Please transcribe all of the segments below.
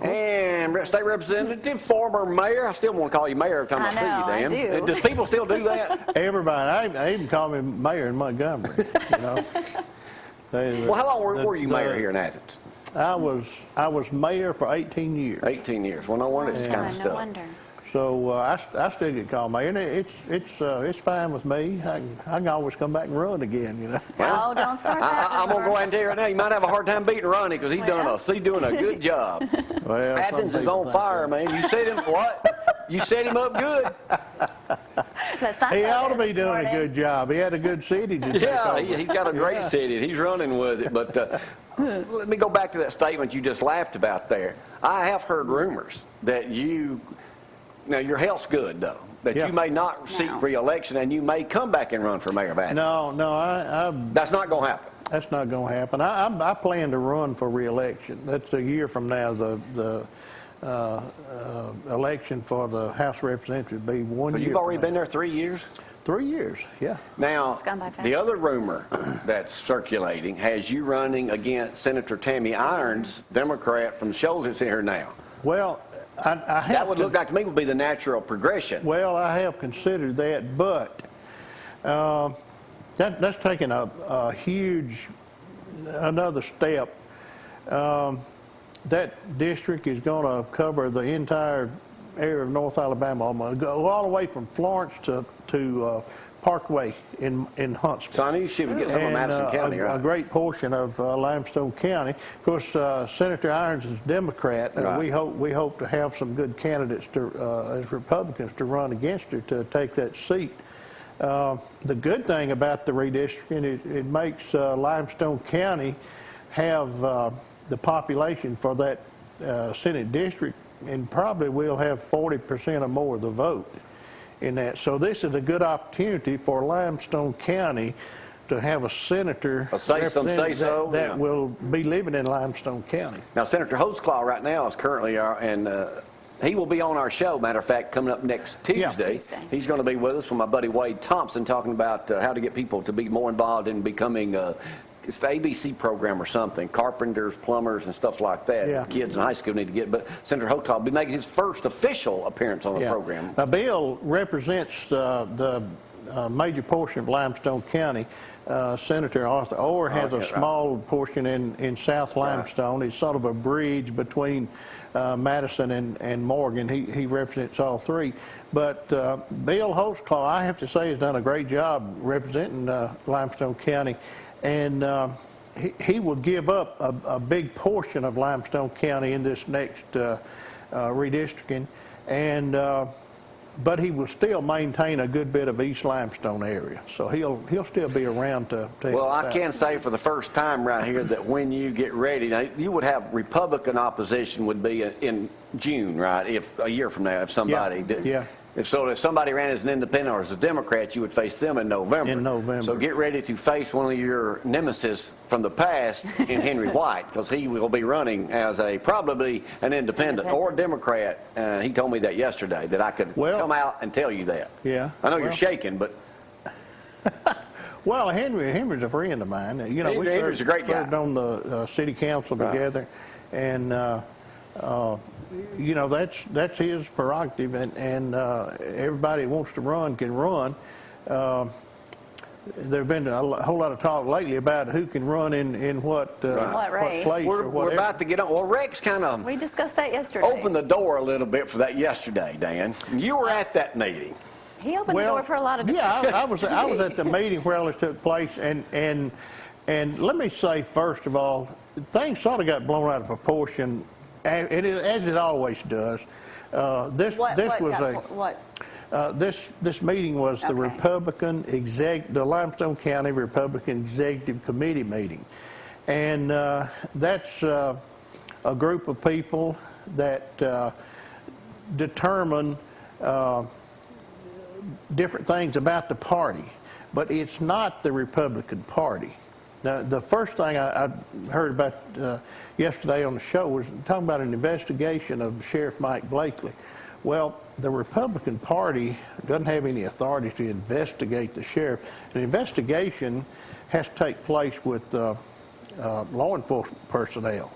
And state representative, former mayor. I still want to call you mayor every time I see you, Dan. I do. Does people still do that? Everybody, I even call me mayor in Montgomery, you know. Well, how long were you mayor here in Athens? I was mayor for 18 years. 18 years. Well, no wonder it's kind of stuff. No wonder. So I still get called mayor, and it's fine with me. I can always come back and run again, you know. Oh, don't start that. I'm gonna go ahead and tell you right now, you might have a hard time beating Ronnie because he's doing a good job. Well, Athens is on fire, man. You set him what? You set him up good. He ought to be doing a good job. He had a good city to take over. He's got a great city. He's running with it. But let me go back to that statement you just laughed about there. I have heard rumors that now your health's good though, that you may not seek re-election and you may come back and run for mayor of Athens. No, that's not going to happen. That's not going to happen. I plan to run for re-election. That's a year from now. The election for the House of Representatives will be 1 year. So you've already been there 3 years? 3 years, yeah. Now, It's gone by fast. the other rumor that's circulating has you running against Senator Tammy Irons, Democrat from the Shoals that's here now. Well, I have that would look like to me would be the natural progression. Well, I have considered that, but that's taken a huge another step. That district is going to cover the entire area of North Alabama. I'm going to go all the way from Florence to Parkway in Huntsville. So I knew she would get some of Madison County, right? A great portion of Limestone County. Of course, Senator Irons is Democrat, and Right. we hope to have some good candidates as Republicans to run against her to take that seat. The good thing about the redistricting is it makes Limestone County have the population for that Senate district, and probably will have 40% or more of the vote in that. So this is a good opportunity for Limestone County to have a senator that will be living in Limestone County. Now, Senator Holtzclaw right now is currently and he will be on our show, matter of fact, coming up next Tuesday. Yeah. Tuesday. He's going to be with us with my buddy Wade Thompson, talking about how to get people to be more involved in becoming it's the ABC program or something, carpenters, plumbers, and stuff like that. Yeah. Kids in high school need to get. But Senator Holtzclaw will be making his first official appearance on the program. Now, Bill represents the major portion of Limestone County. Senator Arthur Orr has a small portion in South Limestone. He's sort of a bridge between Madison and Morgan. He represents all three. But Bill Holtzclaw, I have to say, has done a great job representing Limestone County. And he will give up a big portion of Limestone County in this next redistricting, but he will still maintain a good bit of East Limestone area. So he'll still be around to Well, I can say for the first time right here that when you get ready, now you would have Republican opposition would be in June, right? If a year from now, if somebody did. Yeah. If somebody ran as an independent or as a Democrat, you would face them in November. In November. So get ready to face one of your nemesis from the past in Henry White, because he will be running as probably an independent or a Democrat. He told me that yesterday, that I could come out and tell you that. Yeah. I know you're shaking, but... Well, Henry's a friend of mine. You know, Henry's a great guy. served on the city council together, and you know, that's his prerogative, and everybody who wants to run can run. There's been a whole lot of talk lately about who can run in what race. place or whatever. We're about to get on. Well, Rex kind of We discussed that yesterday. opened the door a little bit for that yesterday, Dan. You were at that meeting. He opened the door for a lot of discussion. Yeah, I was at the meeting where all this took place, and let me say, first of all, things sort of got blown out of proportion, as it always does. This meeting was the Republican the Limestone County Republican Executive Committee meeting, and that's a group of people that determine different things about the party, but it's not the Republican Party. Now, the first thing I heard about yesterday on the show was talking about an investigation of Sheriff Mike Blakely. Well, the Republican Party doesn't have any authority to investigate the sheriff. An investigation has to take place with law enforcement personnel.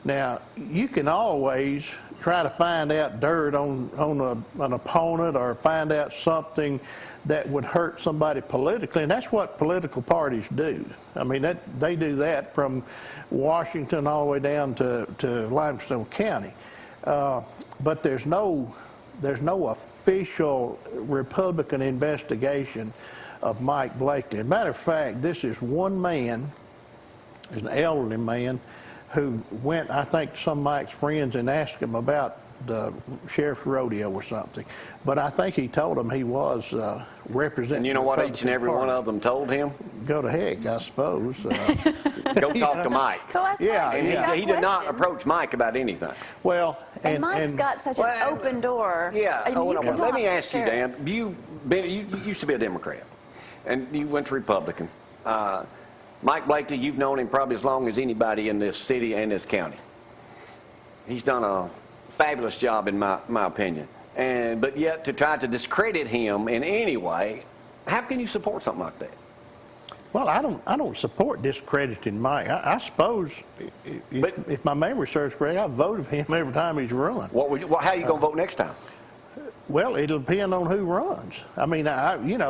Now, you can always try to find out dirt on an opponent or find out something that would hurt somebody politically, and that's what political parties do. I mean, they do that from Washington all the way down to Limestone County. But there's no official Republican investigation of Mike Blakely. As a matter of fact, this is one man, is an elderly man, who went, I think, to some of Mike's friends and asked him about the sheriff's rodeo or something. But I think he told them he was representing. And you know what each and every one of them told him? Go to heck, I suppose. Go talk to Mike. Go ask Mike. And he did not approach Mike about anything. Well, and Mike's got such an open door. Yeah. I mean, Let me ask you, Dan. You used to be a Democrat, and you went to Republican. Mike Blakely, you've known him probably as long as anybody in this city and this county. He's done a fabulous job, in my opinion. But yet, to try to discredit him in any way, how can you support something like that? Well, I don't support discrediting Mike. I suppose, if my memory serves correct, I voted for him every time he's run. How are you going to vote next time? Well, it'll depend on who runs. I mean,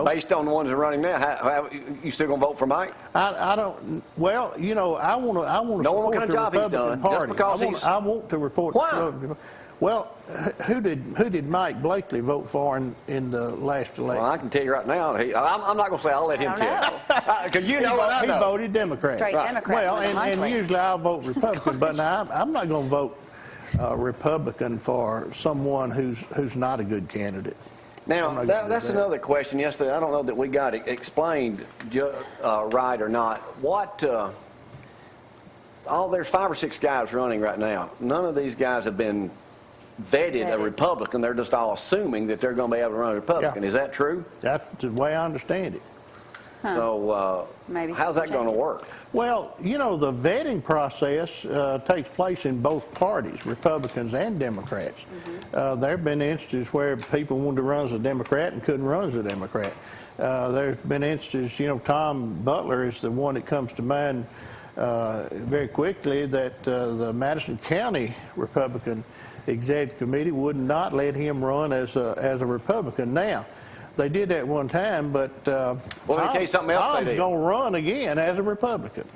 Based on the ones that are running now, how you still going to vote for Mike? I don't. Well, I want to Know what support kind of the job he's Republican done, Party. just because I want to report. Why? The Republican. Well, who did Mike Blakely vote for in the last election? Well, I can tell you right now. I'm not going to say. I'll let him tell. Because you know what I know. He voted Democrat. Straight Democrat. Well, and usually I'll vote Republican, but now I'm not going to vote Republican for someone who's not a good candidate. Now, that's another question yesterday. I don't know that we got it explained right or not. There's 5 or 6 guys running right now. None of these guys have been vetted a Republican. They're just all assuming that they're going to be able to run a Republican. Yeah. Is that true? That's the way I understand it. Huh. So how's that going to work? Well, the vetting process takes place in both parties, Republicans and Democrats. Mm-hmm. There have been instances where people wanted to run as a Democrat and couldn't run as a Democrat. There's been instances, Tom Butler is the one that comes to mind very quickly, that the Madison County Republican Executive Committee would not let him run as a Republican. Now, they did that one time, but let me tell you something else they did. Tom's going to run again as a Republican.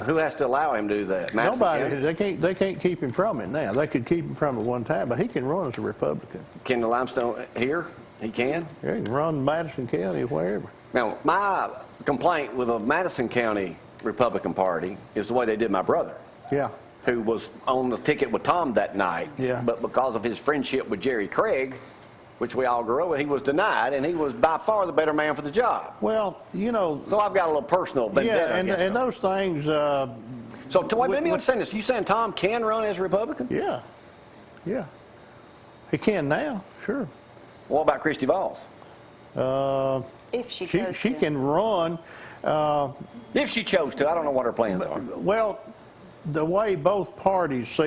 Who has to allow him to do that? Madison Nobody. County? They can't keep him from it now. They could keep him from it one time, but he can run as a Republican. Can the Limestone here? He can? Yeah, he can run Madison County or wherever. Now, my complaint with the Madison County Republican Party is the way they did my brother. Yeah. Who was on the ticket with Tom that night. Yeah. But because of his friendship with Jerry Craig, which we all grew up with, he was denied, and he was by far the better man for the job. Well, So I've got a little personal vendetta against him. and those things. Let me understand this. You saying Tom can run as a Republican? Yeah. He can now, sure. What about Christy Valls? If she chose to. She can run. If she chose to. I don't know what her plans are. Well, the way both parties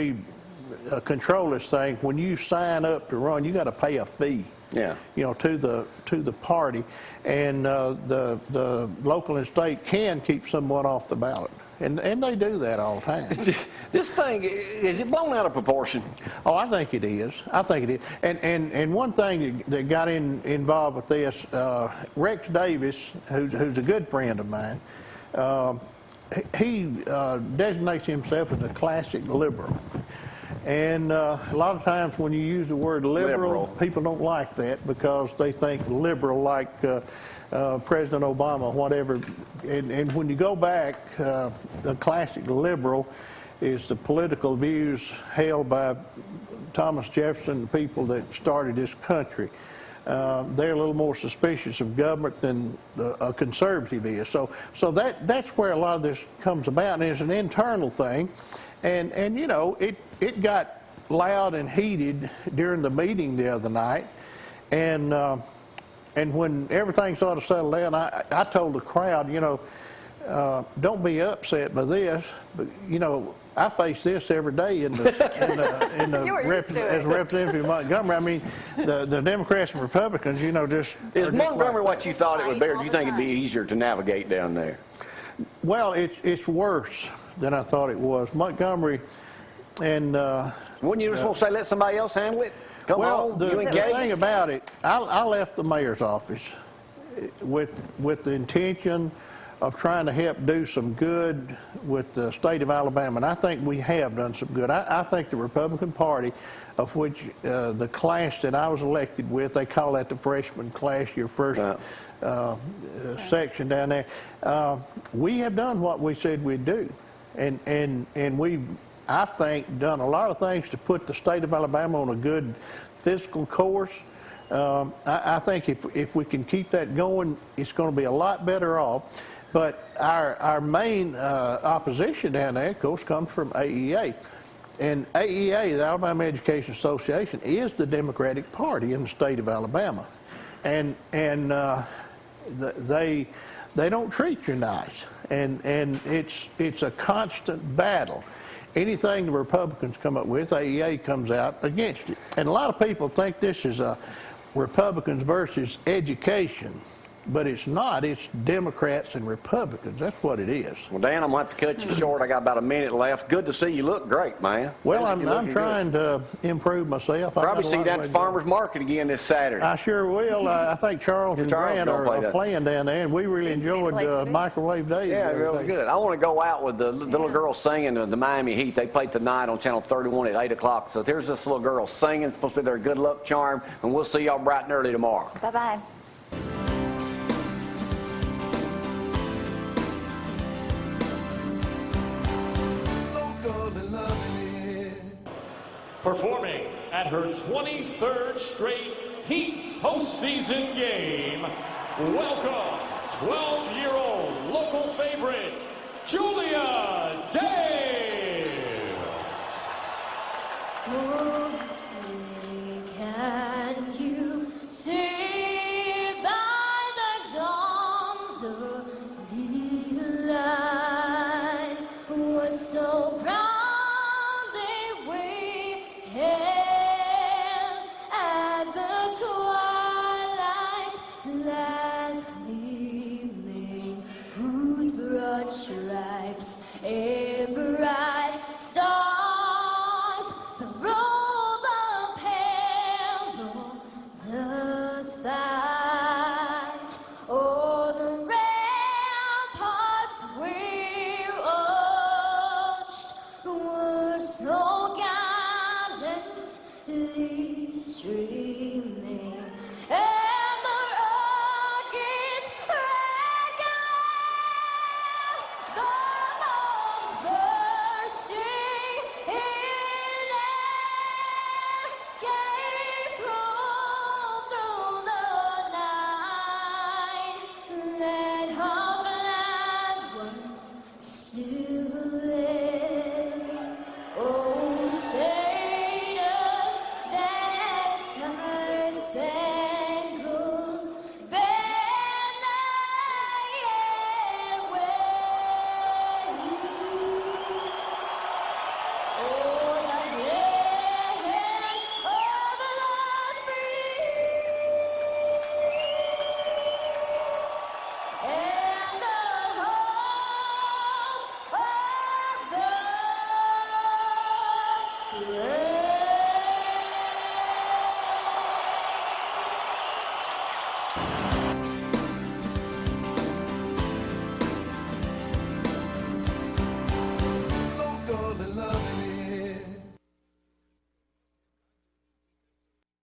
control this thing, when you sign up to run, you got to pay a fee. Yeah. To the party, and the local and state can keep someone off the ballot, and they do that all the time. This thing, is it blown out of proportion? Oh, I think it is. And one thing that got involved with this, Rex Davis, who's a good friend of mine, he designates himself as a classic liberal. And a lot of times when you use the word liberal, people don't like that because they think liberal like President Obama, whatever. And when you go back, the classic liberal is the political views held by Thomas Jefferson, the people that started this country. They're a little more suspicious of government than a conservative is. So that's where a lot of this comes about, and it's an internal thing. And it got loud and heated during the meeting the other night, and when everything sort of settled down, I told the crowd, don't be upset by this, but I face this every day as a representative of Montgomery. I mean, the Democrats and Republicans, just is Montgomery what you thought it would be, or do you think it'd be easier to navigate down there? Well, it's worse than I thought it was. Montgomery and Wouldn't you just want to say let somebody else handle it? Come well, on, the you engage. thing about it, I left the mayor's office with the intention of trying to help do some good with the state of Alabama, and I think we have done some good. I think the Republican Party, of which the class that I was elected with, they call that the freshman class, your first section down there, we have done what we said we'd do, and we've, I think, done a lot of things to put the state of Alabama on a good fiscal course. I think if we can keep that going, it's going to be a lot better off. But our main opposition down there, of course, comes from AEA. And AEA, the Alabama Education Association, is the Democratic Party in the state of Alabama. And they don't treat you nice. And it's a constant battle. Anything the Republicans come up with, AEA comes out against it. And a lot of people think this is a Republicans versus education. But it's not. It's Democrats and Republicans. That's what it is. Well, Dan, I'm going to have to cut you short. I got about a minute left. Good to see you. Look great, man. Well, I'm trying to improve myself. Probably see you down at the farmer's market again this Saturday. I sure will. I think Charles and Grant are playing down there, and we really enjoyed Microwave Days. Yeah, really good. I want to go out with the little girl singing the Miami Heat. They played tonight on Channel 31 at 8 o'clock. So there's this little girl singing. It's supposed to be their good luck charm. And we'll see y'all bright and early tomorrow. Bye-bye. Performing at her 23rd straight Heat postseason game, welcome 12-year-old local favorite, Julia Day. Oh, say, can you see by the dawn's early light what so proudly we hailed at the twilight's last gleaming, whose broad stripes and bright stars through the pale dust fight. Oh, the ramparts we watched were so gallantly streaming.